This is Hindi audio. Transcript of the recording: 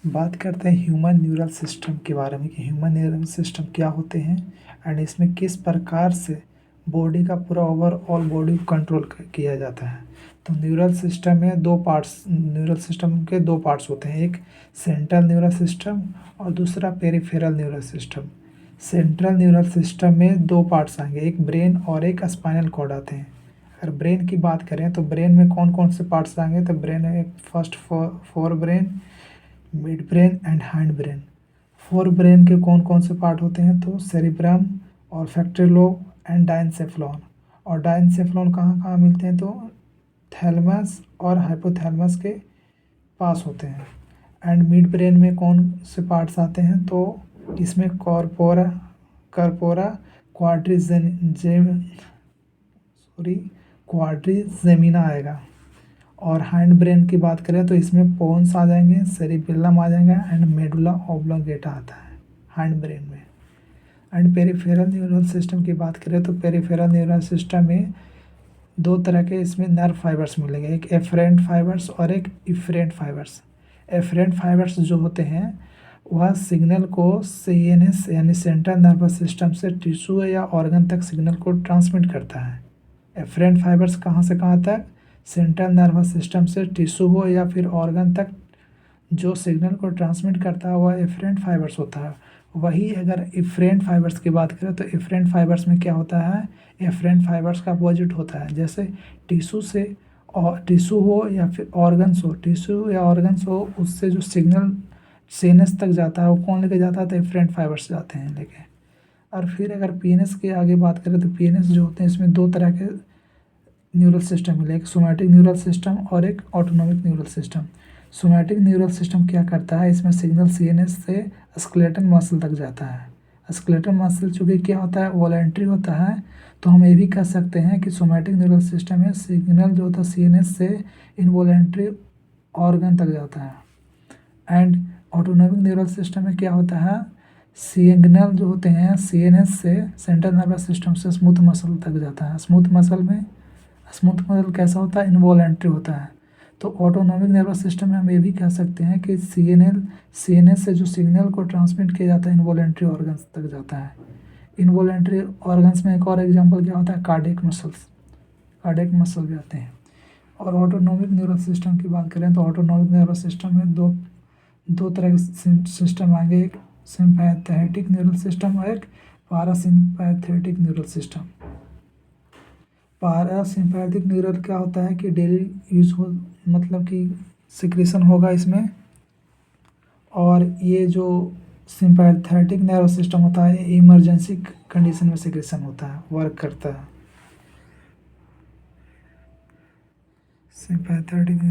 बात करते हैं ह्यूमन न्यूरल सिस्टम के बारे में कि ह्यूमन न्यूरल सिस्टम क्या होते हैं एंड इसमें किस प्रकार से बॉडी का पूरा ओवरऑल बॉडी को कंट्रोल किया जाता है। तो न्यूरल सिस्टम में दो पार्ट्स, न्यूरल सिस्टम के दो पार्ट्स होते हैं, एक सेंट्रल न्यूरल सिस्टम और दूसरा peripheral neural system. Central neural system में दो पार्ट्स आएंगे, एक ब्रेन और एक स्पाइनल कॉर्ड आते हैं। अगर ब्रेन की बात करें तो ब्रेन में कौन कौन से पार्ट्स आएंगे, तो ब्रेन में एक first fore brain, mid brain and hind brain. Fore brain के कौन कौन से पार्ट होते हैं, तो सेरिब्रम और फैक्टरी लोब एंड डाइनसेफ्लॉन। और डाइनसेफ्लॉन कहाँ कहाँ मिलते हैं, तो थैलमस और हाइपोथैलमस के पास होते हैं। एंड मिड ब्रेन में कौन से पार्ट्स आते हैं, तो इसमें कॉर्पोरा क्वाड्रिजेमिना आएगा। और हैंड ब्रेन की बात करें तो इसमें पोन्स आ जाएंगे, सेरिबेलम आ जाएंगे एंड मेडुला ऑब्लोंगेटा आता है हैंड ब्रेन में। एंड पेरिफेरल न्यूरल सिस्टम की बात करें तो पेरिफेरल न्यूरल सिस्टम में दो तरह के इसमें नर्व फाइबर्स मिलेंगे, एक एफरेंट फाइबर्स और एक इफरेंट फाइबर्स। एफरेंट फाइबर्स जो होते हैं वह सिग्नल को सीएनएस यानी सेंट्रल नर्वस सिस्टम से टिश्यू या ऑर्गन तक सिग्नल को ट्रांसमिट करता है। एफरेंट फाइबर्स कहाँ से कहाँ तक, सेंट्रल नर्वस सिस्टम से टिश्यू हो या फिर ऑर्गन तक जो सिग्नल को ट्रांसमिट करता है वह एफरेंट फाइबर्स होता है। वही अगर इफरेंट फाइबर्स की बात करें तो इफरेंट फाइबर्स में क्या होता है, एफरेंट फाइबर्स का अपोजिट होता है। जैसे टिश्यू से और टिश्यू हो या फिर ऑर्गन्स हो, टिश्यू या ऑर्गन्स हो, उससे जो सिग्नल सीएनएस तक जाता है वो कौन लेके जाता है, तो एफरेंट फाइबर्स जाते हैं लेके। और फिर अगर पीएनएस के आगे बात करें तो पीएनएस जो होते हैं इसमें दो तरह के न्यूरल सिस्टम मिले, एक सोमैटिक न्यूरल सिस्टम और एक autonomic neural system. Somatic neural system क्या करता है, इसमें सिग्नल सीएनएस से स्केलेटल मसल तक जाता है। स्केलेटल मसल चूँकि क्या होता है, वॉलेंट्री होता है, तो हम ये भी कह सकते हैं कि सोमैटिक न्यूरल सिस्टम में सिग्नल जो होता है सीएनएस से इनवॉलेंट्री ऑर्गन तक जाता है। एंड ऑटोनॉमिक न्यूरल सिस्टम में क्या होता है, सिग्नल जो होते हैं सीएनएस से सेंट्रल नर्वस सिस्टम से स्मूथ मसल तक जाता है। स्मूथ मसल कैसा होता है, इनवॉलेंट्री होता है। तो ऑटोनॉमिक नर्वस सिस्टम में हम ये भी कह सकते हैं कि सीएनएस से जो सिग्नल को ट्रांसमिट किया जाता है इनवॉलेंट्री ऑर्गन्स तक जाता है। इनवॉलेंट्री ऑर्गन्स में एक और एग्जांपल क्या होता है, कार्डियक मसल भी आते हैं। और ऑटोनॉमिक न्यूरल सिस्टम की बात करें तो ऑटोनॉमिक नर्वस सिस्टम में दो तरह के सिस्टम आएंगे, एक सिंपैथेटिक न्यूरल सिस्टम और एक पारासिम्पैथेटिक न्यूरल सिस्टम। पारासिम्पैथिक न्यूरल क्या होता है कि डेली यूज हो, मतलब कि सिक्रेशन होगा इसमें। और ये जो सिंपैथेटिक नर्वस सिस्टम होता है इमरजेंसी कंडीशन में सिक्रेशन होता है, वर्क करता है। सिंपैथेटिक